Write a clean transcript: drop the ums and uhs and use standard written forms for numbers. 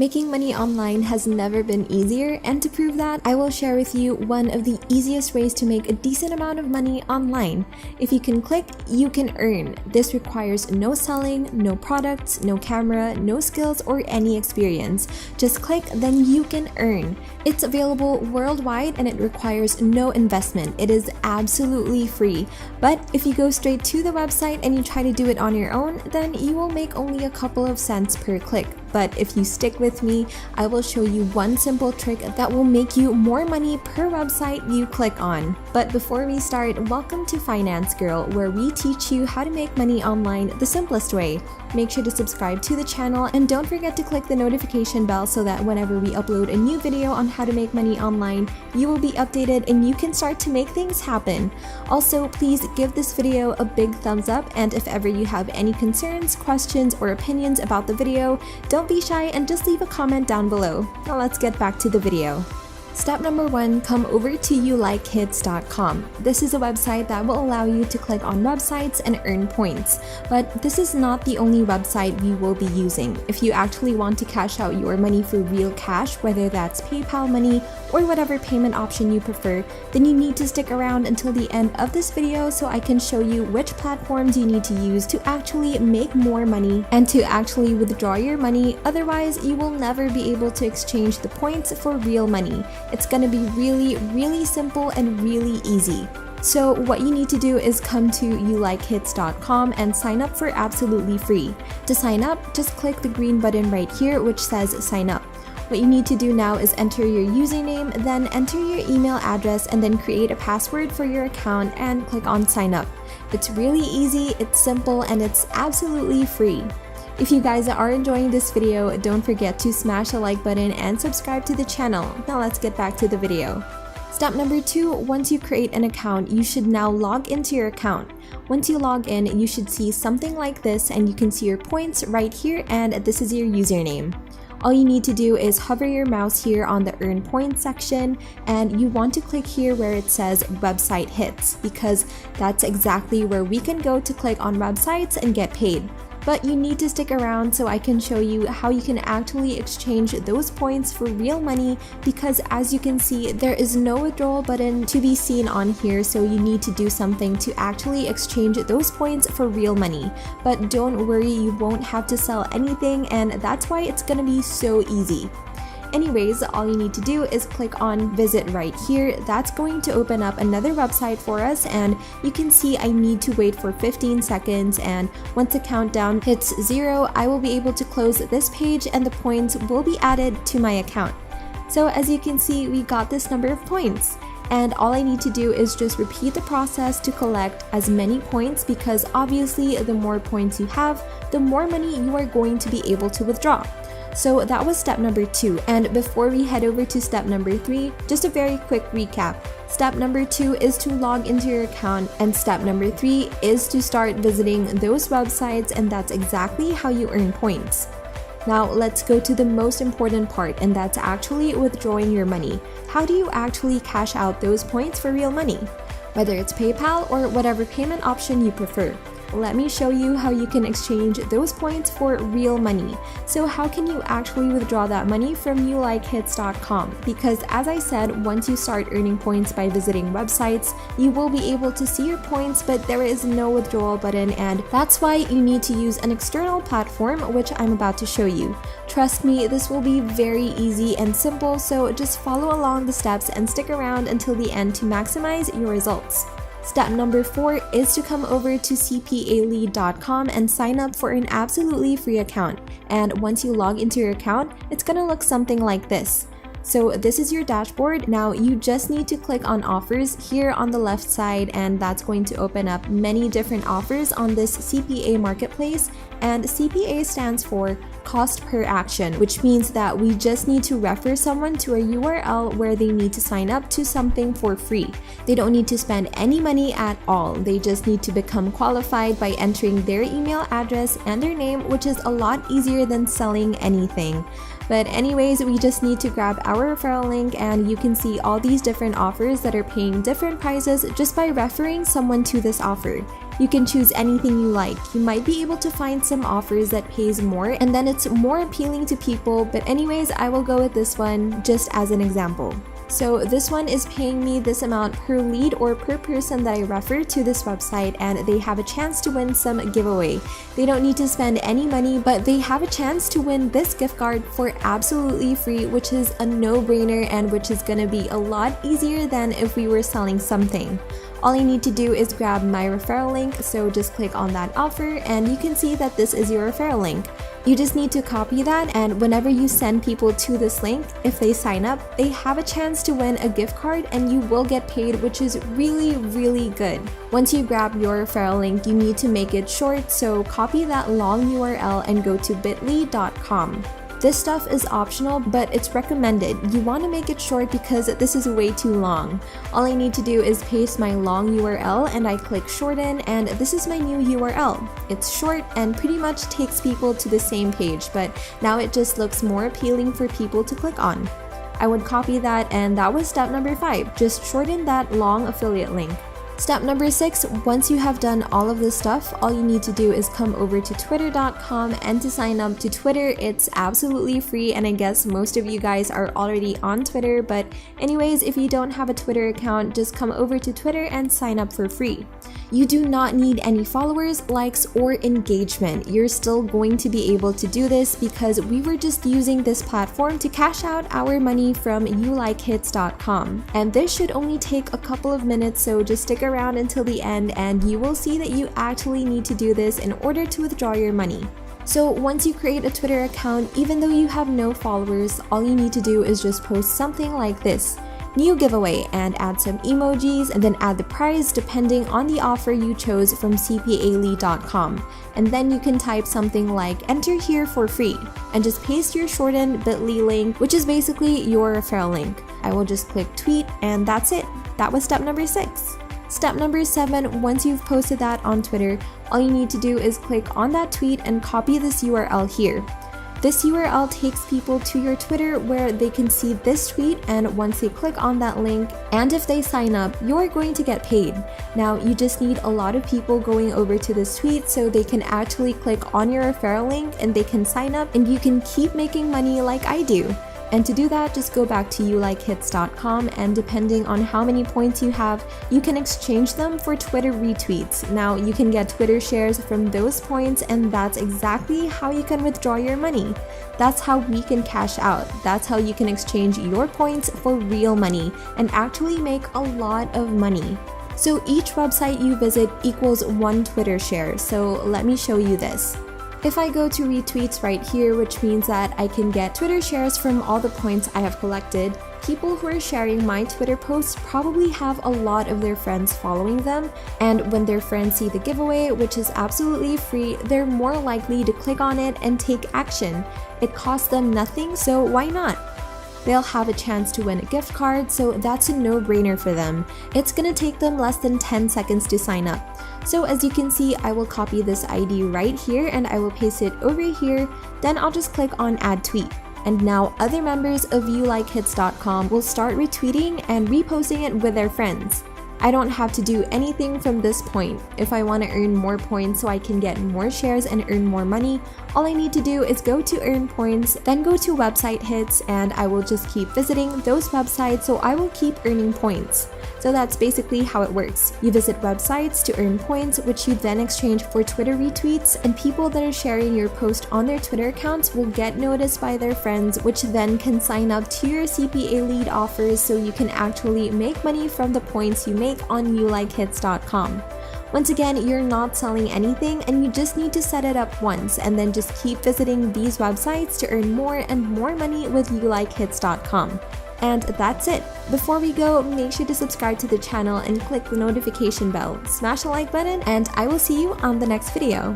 Making money online has never been easier, and to prove that, I will share with you one of the easiest ways to make a decent amount of money online. If you can click, you can earn. This requires no selling, no products, no camera, no skills, or any experience. Just click, then you can earn. It's available worldwide and it requires no investment. It is absolutely free. But if you go straight to the website and you try to do it on your own, then you will make only a couple of cents per click. But if you stick with me, I will show you one simple trick that will make you more money per website you click on. But before we start, welcome to Finance Girl, where we teach you how to make money online the simplest way. Make sure to subscribe to the channel and don't forget to click the notification bell so that whenever we upload a new video on how to make money online, you will be updated and you can start to make things happen. Also, please give this video a big thumbs up, and if ever you have any concerns, questions, or opinions about the video, don't be shy and just leave a comment down below. Now let's get back to the video. Step number 1, come over to youlikehits.com. This is a website that will allow you to click on websites and earn points. But this is not the only website we will be using. If you actually want to cash out your money for real cash, whether that's PayPal money or whatever payment option you prefer, then you need to stick around until the end of this video so I can show you which platforms you need to use to actually make more money and to actually withdraw your money. Otherwise, you will never be able to exchange the points for real money. It's gonna be really simple and really easy. So what you need to do is come to youlikehits.com and sign up for absolutely free. To sign up, just click the green button right here which says sign up. What you need to do now is enter your username, then enter your email address, and then create a password for your account and click on sign up. It's really easy, it's simple, and it's absolutely free. If you guys are enjoying this video, don't forget to smash the like button and subscribe to the channel. Now let's get back to the video. Step number 2, once you create an account, you should now log into your account. Once you log in, you should see something like this and you can see your points right here, and this is your username. All you need to do is hover your mouse here on the earn points section, and you want to click here where it says website hits, because that's exactly where we can go to click on websites and get paid. But you need to stick around so I can show you how you can actually exchange those points for real money, because as you can see, there is no withdrawal button to be seen on here, so you need to do something to actually exchange those points for real money. But don't worry, you won't have to sell anything, and that's why it's gonna be so easy. Anyways, all you need to do is click on visit right here. That's going to open up another website for us, and you can see I need to wait for 15 seconds, and once the countdown hits 0, I will be able to close this page and the points will be added to my account. So as you can see, we got this number of points. And all I need to do is just repeat the process to collect as many points, because obviously the more points you have, the more money you are going to be able to withdraw. So that was step number 2, and before we head over to step number 3, just a very quick recap. Step number 2 is to log into your account, and step number 3 is to start visiting those websites, and that's exactly how you earn points. Now let's go to the most important part, and that's actually withdrawing your money. How do you actually cash out those points for real money? Whether it's PayPal or whatever payment option you prefer. Let me show you how you can exchange those points for real money. So how can you actually withdraw that money from youlikehits.com? Because as I said, once you start earning points by visiting websites, you will be able to see your points, but there is no withdrawal button, and that's why you need to use an external platform, which I'm about to show you. Trust me, this will be very easy and simple, so just follow along the steps and stick around until the end to maximize your results. Step number 4 is to come over to cpalead.com and sign up for an absolutely free account. And once you log into your account, it's gonna look something like this. So this is your dashboard. Now you just need to click on offers here on the left side, and that's going to open up many different offers on this CPA marketplace. And CPA stands for cost per action, which means that we just need to refer someone to a URL where they need to sign up to something for free. They don't need to spend any money at all. They just need to become qualified by entering their email address and their name, which is a lot easier than selling anything. But anyways, we just need to grab our referral link, and you can see all these different offers that are paying different prices just by referring someone to this offer. You can choose anything you like. You might be able to find some offers that pays more and then it's more appealing to people, but anyways, I will go with this one just as an example. So this one is paying me this amount per lead or per person that I refer to this website, and they have a chance to win some giveaway. They don't need to spend any money, but they have a chance to win this gift card for absolutely free, which is a no-brainer and which is gonna be a lot easier than if we were selling something. All you need to do is grab my referral link, so just click on that offer and you can see that this is your referral link. You just need to copy that, and whenever you send people to this link, if they sign up, they have a chance to win a gift card and you will get paid, which is really good. Once you grab your referral link, you need to make it short, so copy that long URL and go to bit.ly.com. This stuff is optional, but it's recommended. You want to make it short because this is way too long. All I need to do is paste my long URL and I click shorten, and this is my new URL. It's short and pretty much takes people to the same page, but now it just looks more appealing for people to click on. I would copy that, and that was step number 5. Just shorten that long affiliate link. Step number 6, once you have done all of this stuff, all you need to do is come over to twitter.com, and to sign up to Twitter, it's absolutely free, and I guess most of you guys are already on Twitter, but anyways, if you don't have a Twitter account, just come over to Twitter and sign up for free. You do not need any followers, likes, or engagement. You're still going to be able to do this because we were just using this platform to cash out our money from youlikehits.com. And this should only take a couple of minutes, so just stick around until the end and you will see that you actually need to do this in order to withdraw your money. So once you create a Twitter account, even though you have no followers, all you need to do is just post something like this: new giveaway, and add some emojis and then add the price depending on the offer you chose from cpalead.com. And then you can type something like enter here for free and just paste your shortened bit.ly link, which is basically your referral link. I will just click tweet and that's it. That was step number 6. Step number 7, once you've posted that on Twitter, all you need to do is click on that tweet and copy this URL here. This URL takes people to your Twitter where they can see this tweet, and once they click on that link and if they sign up, you're going to get paid. Now you just need a lot of people going over to this tweet so they can actually click on your referral link and they can sign up and you can keep making money like I do. And to do that, just go back to youlikehits.com, and depending on how many points you have, you can exchange them for Twitter retweets. Now you can get Twitter shares from those points, and that's exactly how you can withdraw your money. That's how we can cash out. That's how you can exchange your points for real money and actually make a lot of money. So each website you visit equals 1 Twitter share. So let me show you this. If I go to retweets right here, which means that I can get Twitter shares from all the points I have collected, people who are sharing my Twitter posts probably have a lot of their friends following them, and when their friends see the giveaway, which is absolutely free, they're more likely to click on it and take action. It costs them nothing, so why not? They'll have a chance to win a gift card, so that's a no-brainer for them. It's gonna take them less than 10 seconds to sign up. So as you can see, I will copy this ID right here and I will paste it over here, then I'll just click on add tweet. And now other members of youlikehits.com will start retweeting and reposting it with their friends. I don't have to do anything from this point. If I want to earn more points so I can get more shares and earn more money, all I need to do is go to earn points, then go to website hits, and I will just keep visiting those websites so I will keep earning points. So that's basically how it works. You visit websites to earn points, which you then exchange for Twitter retweets, and people that are sharing your post on their Twitter accounts will get noticed by their friends, which then can sign up to your CPA lead offers so you can actually make money from the points you make on youlikehits.com. Once again, you're not selling anything and you just need to set it up once and then just keep visiting these websites to earn more and more money with youlikehits.com. And that's it. Before we go, make sure to subscribe to the channel and click the notification bell, smash the like button, and I will see you on the next video.